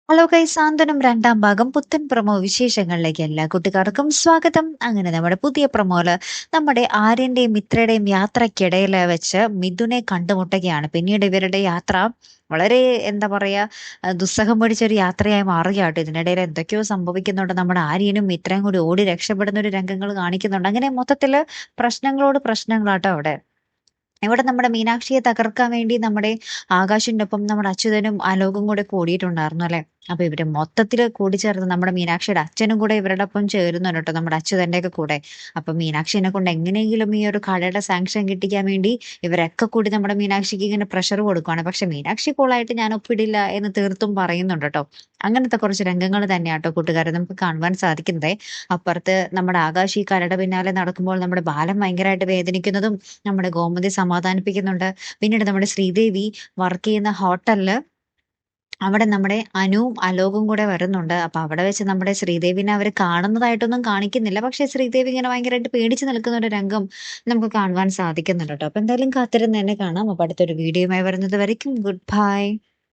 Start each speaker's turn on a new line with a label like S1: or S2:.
S1: Hello guys, സാന്ത്വനം രണ്ടാം ഭാഗം പുത്തൻ പ്രൊമോ വിശേഷങ്ങളിലേക്ക് എല്ലാ കൂട്ടുകാർക്കും സ്വാഗതം. അങ്ങനെ നമ്മുടെ പുതിയ പ്രൊമോയില് നമ്മുടെ ആര്യന്റെയും മിത്രയുടെയും യാത്രക്കിടയിൽ വെച്ച് മിഥുനെ കണ്ടുമുട്ടുകയാണ്. പിന്നീട് ഇവരുടെ യാത്ര വളരെ എന്താ പറയാ ദുസ്സഹം പിടിച്ചൊരു യാത്രയായി മാറുകയാട്ടോ. ഇതിനിടയിൽ എന്തൊക്കെയോ സംഭവിക്കുന്നുണ്ട്. നമ്മുടെ ആര്യനും മിത്രയും കൂടി ഓടി രക്ഷപ്പെടുന്ന ഒരു രംഗങ്ങൾ കാണിക്കുന്നുണ്ട്. അങ്ങനെ മൊത്തത്തില് പ്രശ്നങ്ങളോട് പ്രശ്നങ്ങളാട്ടോ അവിടെ. ഇവിടെ നമ്മുടെ മീനാക്ഷിയെ തകർക്കാൻ വേണ്ടി നമ്മുടെ ആകാശിന്റെ ഒപ്പം നമ്മുടെ അച്യുതനും ആലോകും കൂടെ കൂടിയിട്ടുണ്ടായിരുന്നു അല്ലെ. അപ്പൊ ഇവര് മൊത്തത്തില് കൂടിച്ചേർന്ന് നമ്മുടെ മീനാക്ഷിയുടെ അച്ഛനും കൂടെ ഇവരുടെ ഒപ്പം ചേരുന്നുണ്ട് കേട്ടോ, നമ്മുടെ അച്യുതന്റെ ഒക്കെ കൂടെ. അപ്പൊ മീനാക്ഷിനെ കൊണ്ട് എങ്ങനെയെങ്കിലും ഈ ഒരു കടയുടെ സാങ്ഷൻ കിട്ടിക്കാൻ വേണ്ടി ഇവരൊക്കെ കൂടി നമ്മുടെ മീനാക്ഷിക്ക് ഇങ്ങനെ പ്രഷർ കൊടുക്കുകയാണ്. പക്ഷെ മീനാക്ഷി കൂളായിട്ട് ഞാൻ ഒപ്പിടില്ല എന്ന് തീർത്തും പറയുന്നുണ്ട് കേട്ടോ. അങ്ങനത്തെ കുറച്ച് രംഗങ്ങൾ തന്നെയാട്ടോ കൂട്ടുകാരെ നമുക്ക് കാണുവാൻ സാധിക്കുന്നത്. അപ്പുറത്ത് നമ്മുടെ ആകാശ് ഈ കരയുടെ പിന്നാലെ നടക്കുമ്പോൾ നമ്മുടെ ബാലൻ ഭയങ്കരമായിട്ട് വേദനിക്കുന്നതും നമ്മുടെ ഗോമതി സമാധാനിപ്പിക്കുന്നുണ്ട്. പിന്നീട് നമ്മുടെ ശ്രീദേവി വർക്ക് ചെയ്യുന്ന ഹോട്ടലില് അവിടെ നമ്മുടെ അനുവും അലോകും കൂടെ വരുന്നുണ്ട്. അപ്പൊ അവിടെ വെച്ച് നമ്മുടെ ശ്രീദേവിനെ അവര് കാണുന്നതായിട്ടൊന്നും കാണിക്കുന്നില്ല. പക്ഷെ ശ്രീദേവി ഇങ്ങനെ ഭയങ്കരമായിട്ട് പേടിച്ച് നിൽക്കുന്ന ഒരു രംഗം നമുക്ക് കാണുവാൻ സാധിക്കുന്നുണ്ട് കേട്ടോ. അപ്പൊ എന്തായാലും കാത്തിരുന്ന് തന്നെ കാണാം. അപ്പൊ അടുത്തൊരു വീഡിയോയുമായി വരുന്നത് വരയ്ക്കും ഗുഡ് ബൈ.